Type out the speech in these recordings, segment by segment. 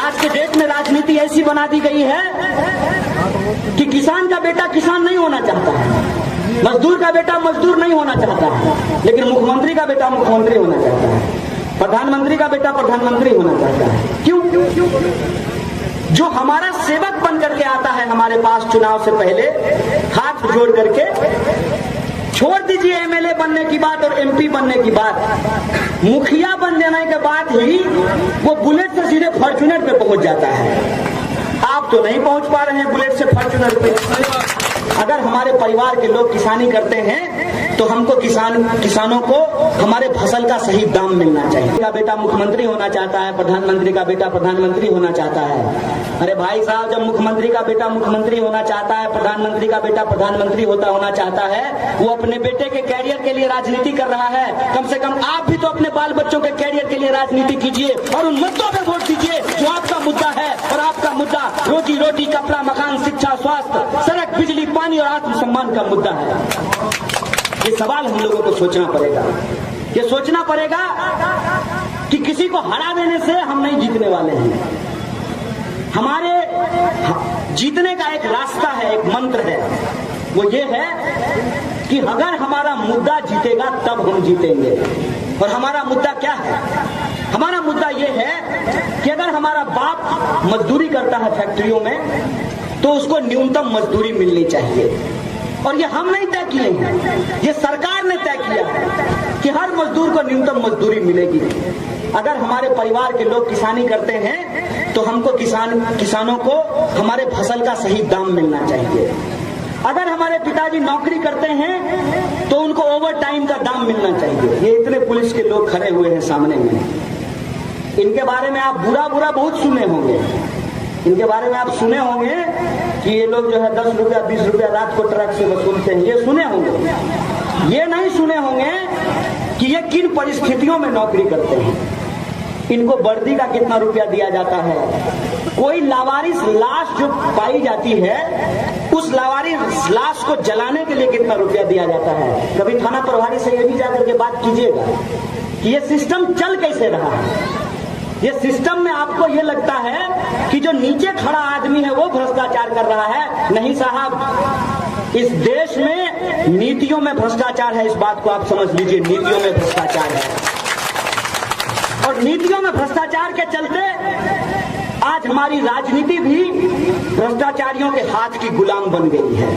आज के डेट में राजनीति ऐसी बना दी गई है कि किसान का बेटा किसान नहीं होना चाहता है, मजदूर का बेटा मजदूर नहीं होना चाहता है, लेकिन मुख्यमंत्री का बेटा मुख्यमंत्री होना चाहता है, प्रधानमंत्री का बेटा प्रधानमंत्री होना चाहता है। क्यों? जो हमारा सेवक बन करके आता है हमारे पास चुनाव से पहले, हाथ जोड़ करके, छोड़ दीजिए एमएलए बनने की बात और एमपी बनने की बात, मुखिया बन जाने के बाद ही वो बुलेट से सीधे फॉर्च्यूनर पे पहुंच जाता है। आप तो नहीं पहुंच पा रहे हैं बुलेट से फॉर्च्यूनर पे। अगर हमारे परिवार के लोग किसानी करते हैं तो हमको किसानों को हमारे फसल का सही दाम मिलना चाहिए। का बेटा मुख्यमंत्री होना चाहता है, प्रधानमंत्री का बेटा प्रधानमंत्री होना चाहता है। अरे भाई साहब, जब मुख्यमंत्री का बेटा मुख्यमंत्री होना चाहता है, प्रधानमंत्री का बेटा प्रधानमंत्री होना चाहता है, वो अपने बेटे के कैरियर के लिए राजनीति कर रहा है। कम से कम आप भी तो अपने बाल बच्चों के कैरियर के लिए राजनीति कीजिए और उन मुद्दों पे वोट दीजिए जो आपका मुद्दा है। और आपका मुद्दा रोजी रोटी, कपड़ा, मकान, शिक्षा, स्वास्थ्य, सड़क, बिजली, पानी और आत्मसम्मान का मुद्दा है। ये सवाल हम लोगों को सोचना पड़ेगा। ये सोचना पड़ेगा कि किसी को हरा देने से हम नहीं जीतने वाले हैं। हमारे जीतने का एक रास्ता है, एक मंत्र है, वो ये है कि अगर हमारा मुद्दा जीतेगा तब हम जीतेंगे। और हमारा मुद्दा क्या है? हमारा मुद्दा ये है कि अगर हमारा बाप मजदूरी करता है फैक्ट्रियों में तो उसको न्यूनतम मजदूरी मिलनी चाहिए। और ये हम नहीं तय किए हैं, ये सरकार ने तय किया है कि हर मजदूर को न्यूनतम मजदूरी मिलेगी। अगर हमारे परिवार के लोग किसानी करते हैं तो हमको किसानों को हमारे फसल का सही दाम मिलना चाहिए। अगर हमारे पिताजी नौकरी करते हैं तो उनको ओवर टाइम का दाम मिलना चाहिए। ये इतने पुलिस के लोग खड़े हुए हैं सामने में, इनके बारे में आप बुरा बहुत सुने होंगे। इनके बारे में आप सुने होंगे कि ये लोग जो है 10 रुपया 20 रुपया रात को ट्रक से वसूलते हैं, ये सुने होंगे। ये नहीं सुने होंगे कि ये किन परिस्थितियों में नौकरी करते हैं, इनको वर्दी का कितना रुपया दिया जाता है। कोई लावारिस लाश जो पाई जाती है, उस लावारिस लाश को जलाने के लिए कितना रुपया दिया जाता है। कभी थाना प्रभारी से ये भी जाकर के बात कीजिएगा कि ये सिस्टम चल कैसे रहा है। ये सिस्टम में आपको ये लगता है कि जो नीचे खड़ा आदमी है वो भ्रष्टाचार कर रहा है। नहीं साहब, इस देश में नीतियों में भ्रष्टाचार है, इस बात को आप समझ लीजिए। नीतियों में भ्रष्टाचार है और नीतियों में भ्रष्टाचार के चलते आज हमारी राजनीति भी भ्रष्टाचारियों के हाथ की गुलाम बन गई है।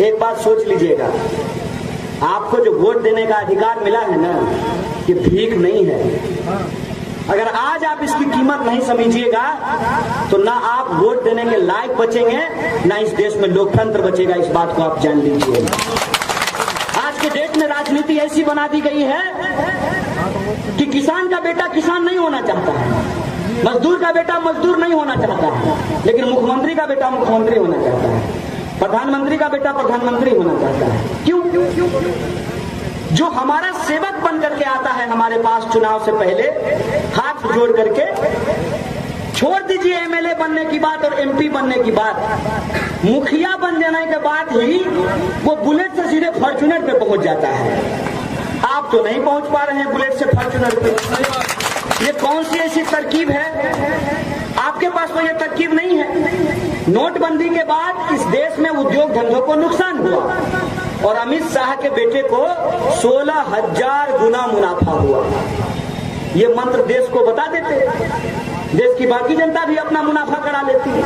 एक बात सोच लीजिएगा, आपको जो वोट देने का अधिकार मिला है ना, ये भीख नहीं है। अगर आज आप इसकी कीमत नहीं समझिएगा तो ना आप वोट देने के लायक बचेंगे, ना इस देश में लोकतंत्र बचेगा। इस बात को आप जान लीजिए। आज के डेट में राजनीति ऐसी बना दी गई है कि किसान का बेटा किसान नहीं होना चाहता है, मजदूर का बेटा मजदूर नहीं होना चाहता है, लेकिन मुख्यमंत्री का बेटा मुख्यमंत्री होना चाहता है, प्रधानमंत्री का बेटा प्रधानमंत्री होना चाहता है। क्यों? जो हमारा सेवक बन करके आता है हमारे पास चुनाव से पहले, हाथ जोड़ करके, छोड़ दीजिए एमएलए बनने की बात और एमपी बनने की बात, मुखिया बन जाने के बाद ही वो बुलेट से सीधे फॉर्च्यूनर पे पहुंच जाता है। आप तो नहीं पहुंच पा रहे हैं बुलेट से फॉर्च्यूनर पे। ये कौन सी ऐसी तरकीब है? आपके पास तो ये तरकीब नहीं है। नोटबंदी के बाद इस देश में उद्योग धंधों को नुकसान हुआ और अमित शाह के बेटे को 16,000 गुना मुनाफा हुआ। ये मंत्र देश को बता देते, देश की बाकी जनता भी अपना मुनाफा करा लेती है,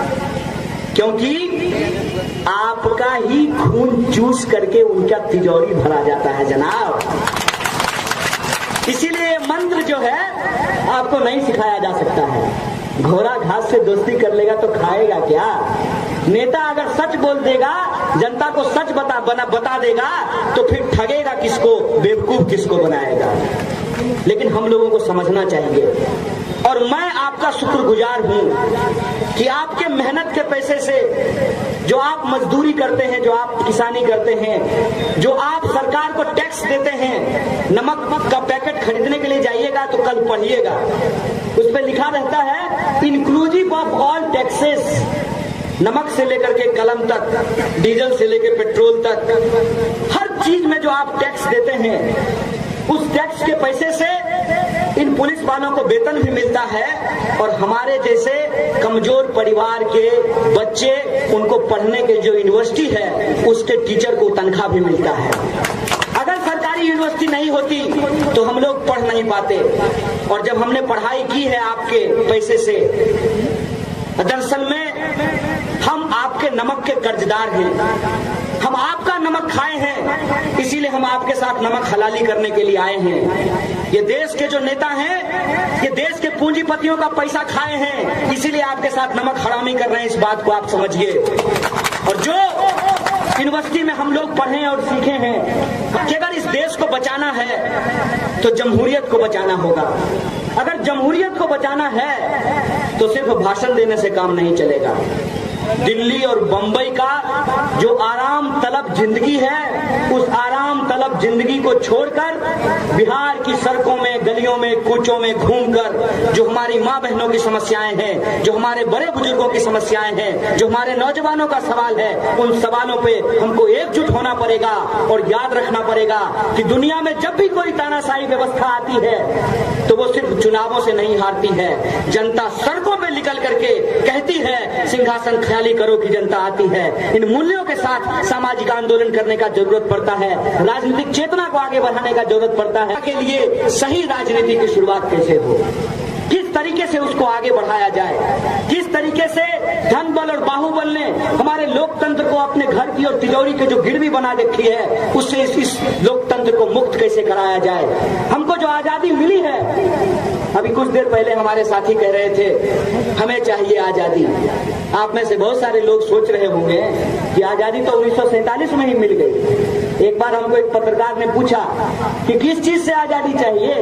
क्योंकि आपका ही खून चूस करके उनका तिजोरी भरा जाता है जनाब। इसीलिए मंत्र जो है आपको नहीं सिखाया जा सकता है। घोड़ा घास से दोस्ती कर लेगा तो खाएगा क्या? नेता अगर सच बोल देगा, जनता को सच बता देगा तो फिर ठगेगा किसको, बेवकूफ किसको बनाएगा। लेकिन हम लोगों को समझना चाहिए, और मैं आपका शुक्रगुजार हूं कि आपके मेहनत के पैसे से, जो आप मजदूरी करते हैं, जो आप किसानी करते हैं, जो आप सरकार को टैक्स देते हैं, नमक का पैकेट खरीदने के लिए जाइएगा तो कल पढ़िएगा, उस पर लिखा रहता है इंक्लूसिव ऑफ ऑल टैक्सेस। नमक से लेकर के कलम तक, डीजल से लेकर पेट्रोल तक, हर चीज में जो आप टैक्स देते हैं, उस टैक्स के पैसे से इन पुलिस वालों को वेतन भी मिलता है और हमारे जैसे कमजोर परिवार के बच्चे, उनको पढ़ने के जो यूनिवर्सिटी है उसके टीचर को तनख्वाह भी मिलता है। अगर सरकारी यूनिवर्सिटी नहीं होती तो हम लोग पढ़ नहीं पाते। और जब हमने पढ़ाई की है आपके पैसे से, दरअसल में हम आपके नमक के कर्जदार हैं, हम आपका नमक खाए हैं, इसीलिए हम आपके साथ नमक हलाली करने के लिए आए हैं। ये देश के जो नेता हैं, ये देश के पूंजीपतियों का पैसा खाए हैं, इसीलिए आपके साथ नमक हरामी कर रहे हैं। इस बात को आप समझिए। और जो यूनिवर्सिटी में हम लोग पढ़े और सीखे हैं कि अगर इस देश को बचाना है तो जमहूरियत को बचाना होगा। अगर जमहूरियत को बचाना है तो सिर्फ भाषण देने से काम नहीं चलेगा। दिल्ली और बंबई का जो आराम तलब जिंदगी है, उस आराम तलब जिंदगी को छोड़कर बिहार की सड़कों में, गलियों में, कूचों में घूमकर जो हमारी माँ बहनों की समस्याएं हैं, जो हमारे बड़े बुजुर्गों की समस्याएं हैं, जो हमारे नौजवानों का सवाल है, उन सवालों पे हमको एकजुट होना पड़ेगा। और याद रखना पड़ेगा कि दुनिया में जब भी कोई तानाशाही व्यवस्था आती है तो वो सिर्फ चुनावों से नहीं हारती है। जनता सड़कों पे निकल करके कहती है सिंहासन ख्याली करो की जनता आती है। इन मूल्यों के साथ सामाजिक आंदोलन करने का जरूरत पड़ता है, राजनीतिक चेतना को आगे बढ़ाने का जरूरत पड़ता है। के लिए सही राजनीति की शुरुआत कैसे हो, किस तरीके से उसको आगे बढ़ाया जाए, किस तरीके से धन बल और बाहुबल ने हमारे लोकतंत्र को अपने घर की और तिजोरी के जो गिरवी बना रखी है, उससे इस लोकतंत्र को मुक्त कैसे कराया जाए। हमको जो आजादी मिली है, अभी कुछ देर पहले हमारे साथी कह रहे थे हमें चाहिए आजादी। आप में से बहुत सारे लोग सोच रहे होंगे कि आजादी तो 1947 में ही मिल गई। एक बार हमको एक पत्रकार ने पूछा कि किस चीज से आजादी चाहिए,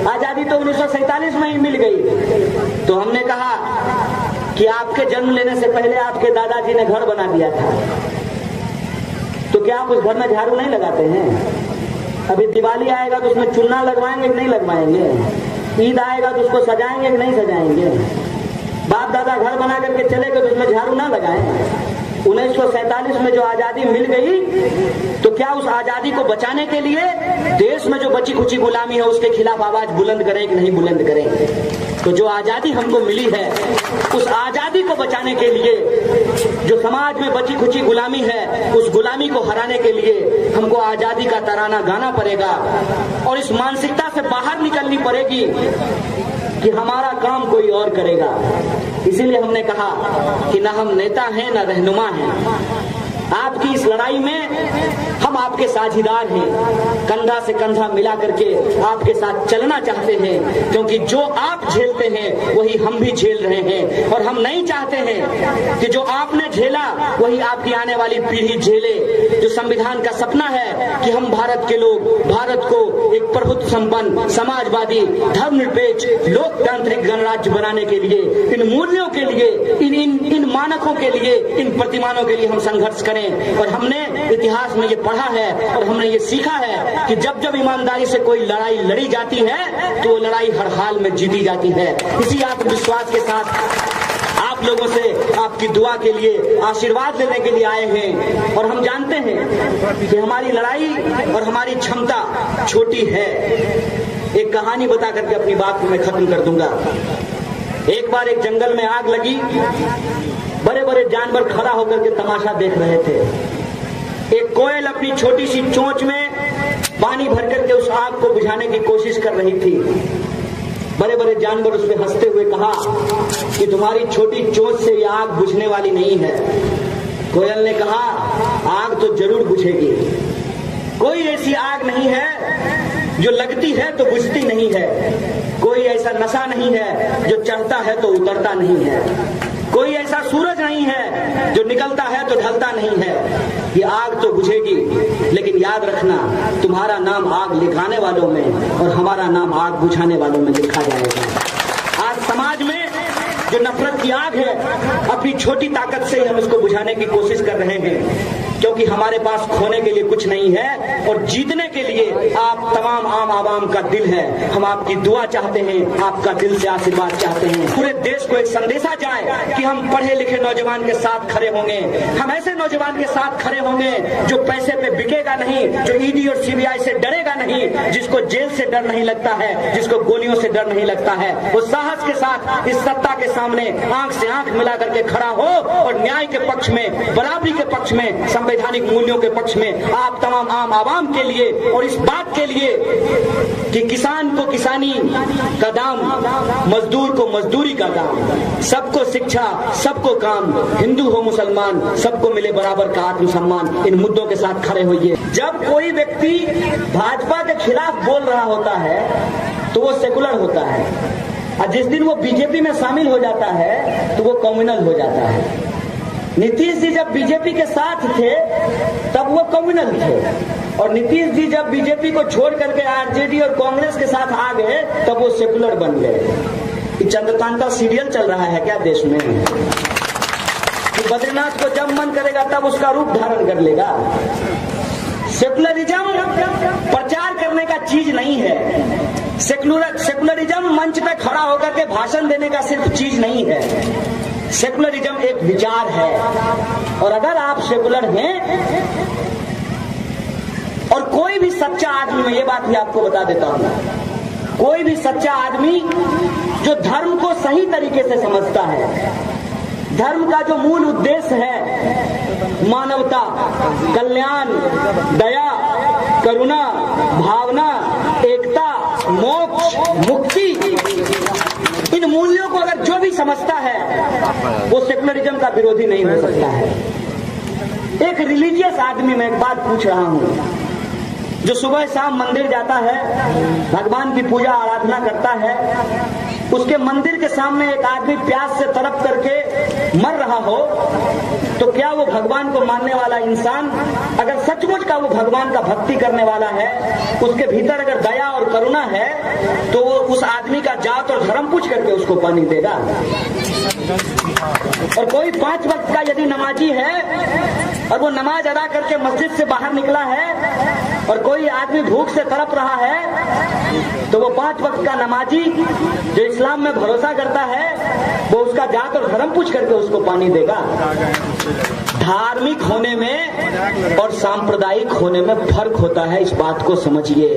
आजादी तो 1947 में ही मिल गई। तो हमने कहा कि आपके जन्म लेने से पहले आपके दादाजी ने घर बना दिया था, तो क्या आप उस घर में झाड़ू नहीं लगाते हैं? अभी दिवाली आएगा तो उसमें चूना लगवाएंगे कि नहीं लगवाएंगे? ईद आएगा तो उसको सजाएंगे कि नहीं सजाएंगे? बाप दादा घर बना करके चले गए तो उसमें झाड़ू ना लगाएं? 1947 में जो आजादी मिल गई, तो क्या उस आजादी को बचाने के लिए देश में जो बची खुची गुलामी है उसके खिलाफ आवाज बुलंद करें कि नहीं बुलंद करें? तो जो आजादी हमको मिली है, उस आजादी को बचाने के लिए जो समाज में बची खुची गुलामी है, उस गुलामी को हराने के लिए हमको आजादी का तराना गाना पड़ेगा और इस मानसिकता से बाहर निकलनी पड़ेगी कि हमारा काम कोई और करेगा। इसीलिए हमने कहा कि ना हम नेता हैं ना रहनुमा हैं। आपकी इस लड़ाई में हम आपके साझीदार हैं, कंधा से कंधा मिला करके आपके साथ चलना चाहते हैं, क्योंकि जो आप झेलते हैं वही हम भी झेल रहे हैं। और हम नहीं चाहते हैं कि जो आपने झेला वही आपकी आने वाली पीढ़ी झेले। जो संविधान का सपना है कि हम भारत के लोग भारत को एक प्रभुत्व संपन्न, समाजवादी, धर्मनिरपेक्ष, लोकतांत्रिक गणराज्य बनाने के लिए, इन मूल्यों के लिए, इन मानकों के लिए, इन प्रतिमानों के लिए हम संघर्ष करें। और हमने इतिहास में ये पढ़ा है और हमने ये सीखा है कि जब जब ईमानदारी से कोई लड़ाई लड़ी जाती है तो वो लड़ाई हर हाल में जीती जाती है। इसी आत्मविश्वास के साथ आप लोगों से आपकी दुआ के लिए, आशीर्वाद लेने के लिए आए हैं। और हम जानते हैं कि हमारी लड़ाई और हमारी क्षमता छोटी है। एक कहानी बता करके अपनी बात को मैं खत्म कर दूंगा। एक बार एक जंगल में आग लगी, बड़े बड़े जानवर खड़ा होकर के तमाशा देख रहे थे। एक कोयल अपनी छोटी सी चोंच में पानी भर करके उस आग को बुझाने की कोशिश कर रही थी। बड़े बड़े जानवर उस पर हंसते हुए कहा कि तुम्हारी छोटी चोंच से ये आग बुझने वाली नहीं है। कोयल ने कहा आग तो जरूर बुझेगी। कोई ऐसी आग नहीं है जो लगती है तो बुझती नहीं है। कोई ऐसा नशा नहीं है जो चढ़ता है तो उतरता नहीं है। कोई ऐसा सूरज नहीं है जो निकलता है तो ढलता नहीं है। ये आग तो बुझेगी, लेकिन याद रखना तुम्हारा नाम आग लिखाने वालों में और हमारा नाम आग बुझाने वालों में लिखा जाएगा। आज समाज में जो नफरत की आग है, अपनी छोटी ताकत से हम इसको बुझाने की कोशिश कर रहे हैं। क्योंकि हमारे पास खोने के लिए कुछ नहीं है और जीतने के लिए आप तमाम आम आवाम का दिल है। हम आपकी दुआ चाहते हैं, आपका दिल से आशीर्वाद चाहते हैं। पूरे देश को एक संदेशा जाए कि हम पढ़े लिखे नौजवान के साथ खड़े होंगे, हम ऐसे नौजवान के साथ खड़े होंगे जो पैसे पे बिकेगा नहीं, जो ईडी और सीबीआई से डरेगा नहीं, जिसको जेल से डर नहीं लगता है, जिसको गोलियों से डर नहीं लगता है। वो साहस के साथ इस सत्ता के सामने आंख से आंख मिला करके खड़ा हो और न्याय के पक्ष में, बराबरी के पक्ष में, संवैधानिक मूल्यों के पक्ष में आप तमाम आम आवाम के लिए और इस बात के लिए कि किसान को किसानी का दाम, मजदूर को मजदूरी का दाम, सबको शिक्षा, सबको काम, हिंदू हो मुसलमान, सबको मिले बराबर का आत्मसम्मान, इन मुद्दों के साथ खड़े होइए। जब कोई व्यक्ति भाजपा के खिलाफ बोल रहा होता है तो वो सेकुलर होता है, और जिस दिन वो बीजेपी में शामिल हो जाता है तो वो कम्युनल हो जाता है। नीतीश जी जब बीजेपी के साथ थे तब वो कम्युनल थे, और नीतीश जी जब बीजेपी को छोड़ करके आरजेडी और कांग्रेस के साथ आ गए तब वो सेकुलर बन गए। चंद्रकांता सीरियल चल रहा है क्या देश में? कि बद्रीनाथ को जब मन करेगा तब उसका रूप धारण कर लेगा। सेकुलरिज्म प्रचार करने का चीज नहीं है। सेकुलरिज्म मंच पे खड़ा होकर के भाषण देने का सिर्फ चीज नहीं है। सेकुलरिज्म एक विचार है, और अगर आप सेकुलर हैं, और कोई भी सच्चा आदमी, मैं ये बात भी आपको बता देता हूं, कोई भी सच्चा आदमी जो धर्म को सही तरीके से समझता है, धर्म का जो मूल उद्देश्य है मानवता, कल्याण, दया, करुणा, भावना, एकता, मोक्ष, मुक्ति, इन मूल्यों को अगर जो भी समझता है वो सेकुलरिज्म का विरोधी नहीं हो सकता है। एक रिलीजियस आदमी, मैं एक बात पूछ रहा हूं, जो सुबह शाम मंदिर जाता है, भगवान की पूजा आराधना करता है, उसके मंदिर के सामने एक आदमी प्यास से तड़प करके मर रहा हो, तो क्या वो भगवान को मानने वाला इंसान, अगर सचमुच का वो भगवान का भक्ति करने वाला है, उसके भीतर अगर दया और करुणा है, तो वो उस आदमी का जात और धर्म पूछ करके उसको पानी देगा? और कोई 5 वक्त का यदि नमाजी है और वो नमाज अदा करके मस्जिद से बाहर निकला है, और कोई आदमी भूख से तड़प रहा है, तो वो 5 वक्त का नमाजी जो इस्लाम में भरोसा करता है, वो उसका जात और धर्म पूछ करके उसको पानी देगा। धार्मिक होने में और सांप्रदायिक होने में फर्क होता है, इस बात को समझिए।